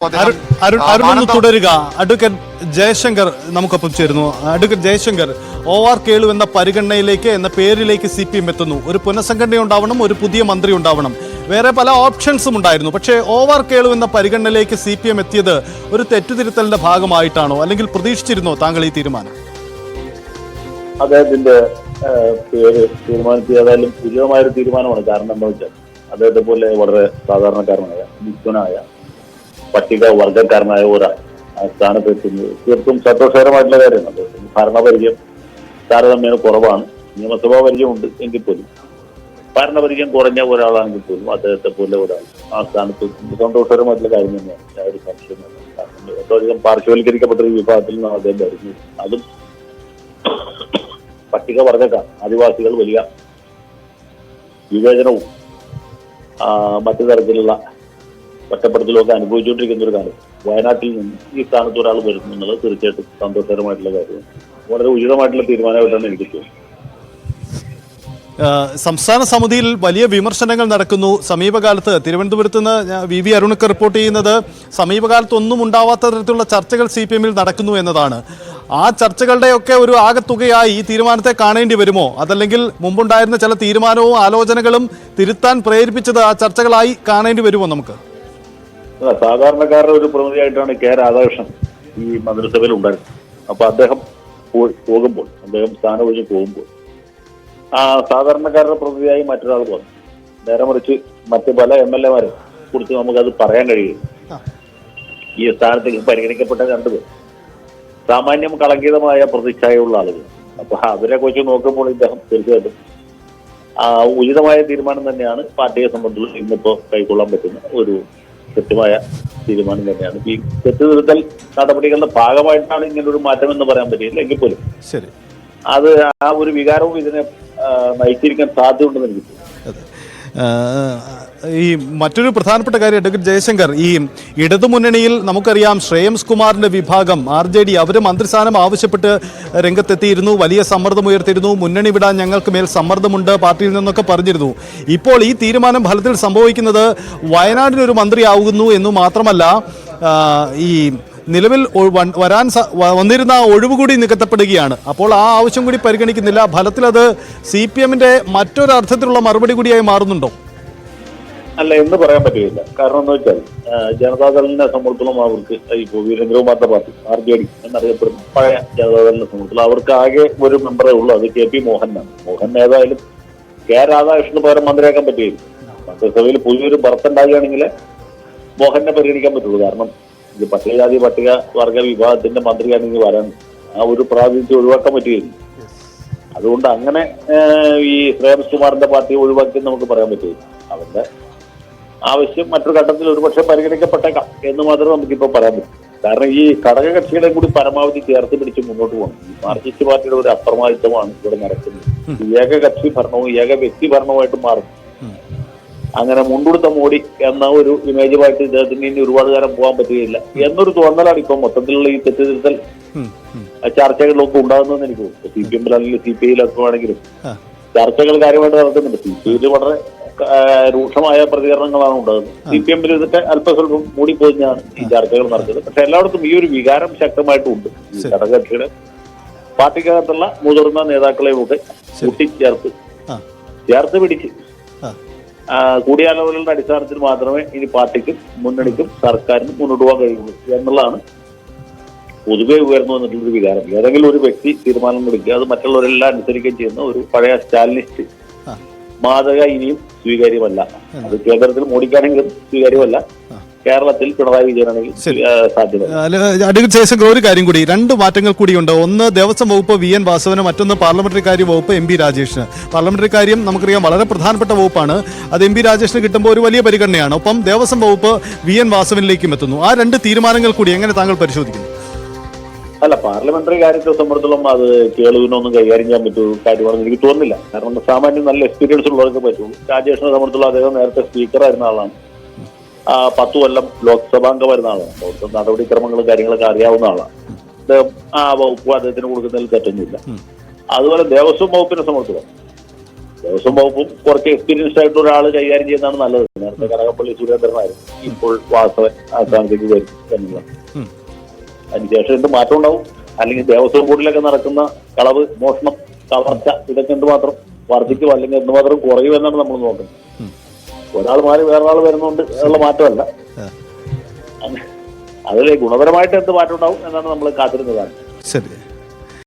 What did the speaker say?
അരുൺ തുടരുക. അഡ്വക്കേറ്റ് ജയശങ്കർ നമുക്കൊപ്പം ചേരുന്നു. അഡ്വക്കേറ്റ് ജയശങ്കർ, OR കേളു എന്ന പരിഗണനയിലേക്ക് എന്ന പേരിലേക്ക് CPM എത്തുന്നു. ഒരു പുനഃസംഘടന ഉണ്ടാവണം, ഒരു പുതിയ മന്ത്രി ഉണ്ടാവണം, വേറെ പല ഓപ്ഷൻസും ഉണ്ടായിരുന്നു. പക്ഷേ OR കേളു എന്ന പരിഗണനയിലേക്ക് CPM എത്തിയത് ഒരു തെറ്റുതിരുത്തലിന്റെ ഭാഗമായിട്ടാണോ, അല്ലെങ്കിൽ പ്രതീക്ഷിച്ചിരുന്നോ താങ്കൾ ഈ തീരുമാനം? അദ്ദേഹത്തിന്റെ പേര് തീരുമാനിച്ചതായാലും ഉചിതമായൊരു തീരുമാനമാണ്. കാരണം എന്താ വെച്ചാൽ അദ്ദേഹത്തെ പോലെ വളരെ സാധാരണക്കാരനായ നിസ്വനായ പട്ടിക വർഗക്കാരനായ ഒരാൾ ആ സ്ഥാനത്ത് എത്തുന്നത് തീർത്തും സന്തോഷകരമായിട്ടുള്ള കാര്യമാണ്. അദ്ദേഹത്തിന് ഭരണപരിചയം താരതമ്യേന കുറവാണ്. നിയമസഭാ പരിചയമുണ്ട് എങ്കിൽ പോലും ഭരണപരിചയം കുറഞ്ഞ ഒരാളാണെങ്കിൽ പോലും അദ്ദേഹത്തെ പോലെ ഒരാൾ ആ സ്ഥാനത്ത് സന്തോഷകരമായിട്ടുള്ള കാര്യം തന്നെയാണ്. ഒരു സംശയമാണ്. കാരണം ഏറ്റവും പാർശ്വവൽക്കരിക്കപ്പെട്ട ഒരു വിഭാഗത്തിൽ നിന്നാണ് അദ്ദേഹം വരുന്നത്. അതും പട്ടിക വർഗക്കാർ, ആദിവാസികൾ വലിയ വിവേചനവും മറ്റു തരത്തിലുള്ള ഒറ്റപ്പെടുത്തലൊക്കെ അനുഭവിച്ചുകൊണ്ടിരിക്കുന്ന ഒരു കാലം വയനാട്ടിൽ നിന്ന് ഈ സ്ഥാനത്ത് ഒരാൾ വരുന്നു എന്നുള്ളത് തീർച്ചയായിട്ടും സന്തോഷകരമായിട്ടുള്ള കാര്യമാണ്. വളരെ ഉചിതമായിട്ടുള്ള തീരുമാനമായിട്ടാണ് എനിക്ക് തോന്നുന്നത്. സംസ്ഥാന സമിതിയിൽ വലിയ വിമർശനങ്ങൾ നടക്കുന്നു. സമീപകാലത്ത് തിരുവനന്തപുരത്ത് നിന്ന് VV അരുണൊക്കെ റിപ്പോർട്ട് ചെയ്യുന്നത് സമീപകാലത്തൊന്നും ഉണ്ടാവാത്ത തരത്തിലുള്ള ചർച്ചകൾ CPM-ൽ നടക്കുന്നു എന്നതാണ്. ആ ചർച്ചകളുടെയൊക്കെ ഒരു ആകെത്തുകയായി ഈ തീരുമാനത്തെ കാണേണ്ടി വരുമോ? അതല്ലെങ്കിൽ മുമ്പുണ്ടായിരുന്ന ചില തീരുമാനവും ആലോചനകളും തിരുത്താൻ പ്രേരിപ്പിച്ചത് ആ ചർച്ചകളായി കാണേണ്ടി വരുമോ നമുക്ക്? സാധാരണക്കാരുടെ ഒരു പ്രതിനിധിയായിട്ടാണ് K. രാധാകൃഷ്ണൻ ഈ മന്ത്രിസഭയിൽ ഉണ്ടായിരുന്നത്. അപ്പൊ അദ്ദേഹം പോകുമ്പോൾ, അദ്ദേഹം സ്ഥാനം ഒഴിഞ്ഞ് പോകുമ്പോൾ ആ സാധാരണക്കാരുടെ പ്രതിനിധിയായി മറ്റൊരാൾ വന്നു. നേരെ മറിച്ച് മറ്റ് പല MLA-മാരെ കുറിച്ച് നമുക്കത് പറയാൻ കഴിയില്ല. ഈ സ്ഥാനത്തേക്ക് പരിഗണിക്കപ്പെട്ട രണ്ടുപേർ സാമാന്യം കളങ്കിതമായ പ്രതിച്ഛായുള്ള ആളുകൾ. അപ്പൊ അവരെ കുറിച്ച് നോക്കുമ്പോൾ ഇദ്ദേഹം തീർച്ചയായിട്ടും ഉചിതമായ തീരുമാനം തന്നെയാണ് പാർട്ടിയെ സംബന്ധിച്ച് ഇന്നിപ്പോ കൈക്കൊള്ളാൻ പറ്റുന്ന ഒരു കൃത്യമായ തീരുമാനം തന്നെയാണ്. ഈ തെറ്റുതിരുത്തൽ നടപടികളുടെ ഭാഗമായിട്ടാണ് ഇങ്ങനൊരു മാറ്റം എന്ന് പറയാൻ പറ്റില്ല എങ്കിൽ പോലും ശരി, അത് ആ ഒരു വികാരവും ഇതിനെ നയിച്ചിരിക്കാൻ സാധ്യതയുണ്ടെന്ന് എനിക്ക് തോന്നുന്നു. ഈ മറ്റൊരു പ്രധാനപ്പെട്ട കാര്യം അഡ്വക്കേറ്റ് ജയശങ്കർ, ഈ ഇടതുമുന്നണിയിൽ നമുക്കറിയാം ശ്രേയംസ് കുമാറിന്റെ വിഭാഗം RJD അവർ മന്ത്രിസ്ഥാനം ആവശ്യപ്പെട്ട് രംഗത്തെത്തിയിരുന്നു, വലിയ സമ്മർദ്ദം ഉയർത്തിയിരുന്നു. മുന്നണി വിടാൻ ഞങ്ങൾക്ക് മേൽ സമ്മർദ്ദമുണ്ട് പാർട്ടിയിൽ നിന്നൊക്കെ പറഞ്ഞിരുന്നു. ഇപ്പോൾ ഈ തീരുമാനം ഫലത്തിൽ സംഭവിക്കുന്നത് വയനാടിനൊരു മന്ത്രിയാകുന്നു എന്നു മാത്രമല്ല, ഈ നിലവിൽ വന്നിരുന്ന ഒഴിവ് കൂടി നികത്തപ്പെടുകയാണ്. അപ്പോൾ ആ ആവശ്യം കൂടി പരിഗണിക്കുന്നില്ല. ഫലത്തിൽ അത് CPM-ന്റെ മറ്റൊരർത്ഥത്തിലുള്ള മറുപടി കൂടിയായി മാറുന്നുണ്ടോ? അല്ല, എന്ന് പറയാൻ പറ്റില്ല. കാരണം എന്ന് വെച്ചാൽ ജനതാദളിനെ സംബന്ധിച്ചോളം അവർക്ക് ഇപ്പോൾ വീരേന്ദ്രകുമാറിന്റെ പാർട്ടി RJD എന്നറിയപ്പെടുന്ന പഴയ ജനതാദളിനെ സംബന്ധിച്ചോളം അവർക്ക് ആകെ ഒരു മെമ്പറേ ഉള്ളൂ. അത് KP മോഹനാണ്. മോഹൻ ഏതായാലും K. രാധാകൃഷ്ണന് പകരം മന്ത്രിയാക്കാൻ പറ്റുകയില്ല. മന്ത്രിസഭയിൽ പുതിയൊരു ബർത്തുണ്ടാകുകയാണെങ്കിൽ മോഹനെ പരിഗണിക്കാൻ പറ്റുള്ളൂ. കാരണം ഇത് പട്ടികജാതി പട്ടിക വർഗ വിഭാഗത്തിന്റെ മന്ത്രിയാണെങ്കിൽ വരാൻ ആ ഒരു പ്രാതിനിധ്യം ഒഴിവാക്കാൻ പറ്റുകയില്ല. അതുകൊണ്ട് അങ്ങനെ ഈ ശ്രേയംസ് കുമാറിന്റെ പാർട്ടിയെ ഒഴിവാക്കി നമുക്ക് പറയാൻ പറ്റുകയില്ല. അവരുടെ ആവശ്യം മറ്റൊരു ഘട്ടത്തിൽ ഒരുപക്ഷെ പരിഗണിക്കപ്പെട്ടേക്കാം എന്ന് മാത്രമേ നമുക്കിപ്പോൾ പറയാൻ പറ്റും. കാരണം ഈ ഘടകകക്ഷികളെ കൂടി പരമാവധി ചേർത്ത് പിടിച്ച് മുന്നോട്ട് പോകണം. ഈ മാർക്സിസ്റ്റ് പാർട്ടിയുടെ ഒരു അപ്രമാദിത്വമാണ് ഇവിടെ നടക്കുന്നത്. ഏകകക്ഷി ഭരണവും ഏക വ്യക്തി ഭരണവുമായിട്ട് മാറും. അങ്ങനെ മുണ്ടുടുത്ത മോഡി എന്ന ഒരു ഇമേജുമായിട്ട് ഇദ്ദേഹത്തിന് ഇനി ഒരുപാട് കാലം പോകാൻ പറ്റുകയില്ല എന്നൊരു തോന്നലാണ് ഇപ്പൊ മൊത്തത്തിലുള്ള ഈ തെറ്റുതിരുത്തൽ ചർച്ചകളിലൊക്കെ ഉണ്ടാകുന്നതെന്ന് എനിക്ക് തോന്നുന്നു. CPM-ലാണെങ്കിലും CPI-ലൊക്കെ ആണെങ്കിലും ചർച്ചകൾ കാര്യമായിട്ട് നടക്കുന്നുണ്ട്. CPI-ൽ വളരെ രൂക്ഷമായ പ്രതികരണങ്ങളാണ് ഉണ്ടാകുന്നത്. CPM-ൽ ഇതൊക്കെ അല്പസ്വല്പം മൂടിപ്പോഞ്ഞാണ് ഈ ചർച്ചകൾ നടക്കുന്നത്. പക്ഷെ എല്ലായിടത്തും ഈ ഒരു വികാരം ശക്തമായിട്ടുണ്ട്. ഈ ഘടകകക്ഷിയുടെ പാർട്ടിക്കകത്തുള്ള മുതിർന്ന നേതാക്കളെയും ഒക്കെ ചേർത്ത് പിടിച്ച് കൂടിയാലോചനകളുടെ അടിസ്ഥാനത്തിൽ മാത്രമേ ഇനി പാർട്ടിക്കും മുന്നണിക്കും സർക്കാരിനും മുന്നോട്ട് പോകാൻ കഴിയുള്ളൂ എന്നുള്ളതാണ് പൊതുവെ ഉയർന്നു വന്നിട്ടുള്ളൊരു വികാരം. ഏതെങ്കിലും ഒരു വ്യക്തി തീരുമാനം എടുക്കുക, അത് മറ്റുള്ളവരെല്ലാം അനുസരിക്കുകയും ചെയ്യുന്ന ഒരു പഴയ സ്റ്റാലിനിസ്റ്റ് മാതൃക ഇനിയും സ്വീകാര്യമല്ല. അത് കേന്ദ്രത്തിൽ മോഡിക്കാണെങ്കിലും സ്വീകാര്യമല്ല, കേരളത്തിൽ പിണറായി വിജയനാണെങ്കിൽ സാധ്യത. അഡ്വക്കേറ്റ് ജയശങ്കർ, ഒരു കാര്യം കൂടി, രണ്ട് മാറ്റങ്ങൾ കൂടിയുണ്ട്. ഒന്ന് ദേവസ്വം വകുപ്പ് VN വാസവന്, മറ്റൊന്ന് പാർലമെന്ററി കാര്യ വകുപ്പ് MP രാജേഷിന്. പാർലമെന്ററി കാര്യം നമുക്കറിയാം വളരെ പ്രധാനപ്പെട്ട വകുപ്പാണ്. അത് MP രാജേഷിന് കിട്ടുമ്പോൾ ഒരു വലിയ പരിഗണനയാണ്. ഒപ്പം ദേവസ്വം വകുപ്പ് VN വാസവനിലേക്കും എത്തുന്നു. ആ രണ്ട് തീരുമാനങ്ങൾ കൂടി എങ്ങനെ താങ്കൾ പരിശോധിക്കുന്നു? അല്ല, പാർലമെന്ററി കാര്യത്തെ സംബന്ധിച്ചോളം അത് കേളുവിനൊന്നും കൈകാര്യം ചെയ്യാൻ പറ്റുമോ കാര്യമാണെന്ന് എനിക്ക് തോന്നുന്നില്ല. കാരണം സാമാന്യം നല്ല എക്സ്പീരിയൻസ് ഉള്ളവർക്ക് പറ്റുള്ളൂ. രാജേഷിനെ സംബന്ധിച്ചുള്ള അദ്ദേഹം നേരത്തെ സ്പീക്കറായിരുന്ന ആളാണ്. 10 കൊല്ലം ലോക്സഭാംഗമായിരുന്ന ആളാണ്. അവിടുത്തെ നടപടിക്രമങ്ങളും കാര്യങ്ങളൊക്കെ അറിയാവുന്ന ആളാണ്. ആ വകുപ്പ് അദ്ദേഹത്തിന് കൊടുക്കുന്നതിൽ തെറ്റൊന്നുമില്ല. അതുപോലെ ദേവസ്വം വകുപ്പിനെ സംബന്ധിച്ചിടത്തോളം ദേവസ്വം വകുപ്പും കുറച്ച് എക്സ്പീരിയൻസ്ഡ് ആയിട്ട് ഒരാൾ കൈകാര്യം ചെയ്യുന്നതാണ് നല്ലത്. നേരത്തെ നേരത്തെ കടകപ്പള്ളി സുരേന്ദ്രനായിരുന്നു, ഇപ്പോൾ വാസവൻ ആ സ്ഥാനത്തേക്ക് വരും എന്നുള്ളത്. അതിനുശേഷം എന്ത് മാറ്റം ഉണ്ടാവും? അല്ലെങ്കിൽ ദേവസ്വം ബോർഡിലൊക്കെ നടക്കുന്ന കളവ്, മോഷണം, കവർച്ച, ഇതൊക്കെ എന്തുമാത്രം വർദ്ധിക്കും അല്ലെങ്കിൽ എന്തുമാത്രം കുറയും എന്നാണ് നമ്മൾ നോക്കുന്നത്. ഒരാൾ മാറി വേറൊരാൾ വരുന്നുണ്ട് എന്നുള്ള മാറ്റമല്ല. അതിലെ ഗുണപരമായിട്ട് എന്ത് മാറ്റം ഉണ്ടാവും എന്നാണ് നമ്മൾ കാത്തിരുന്നതാണ്. ശരി.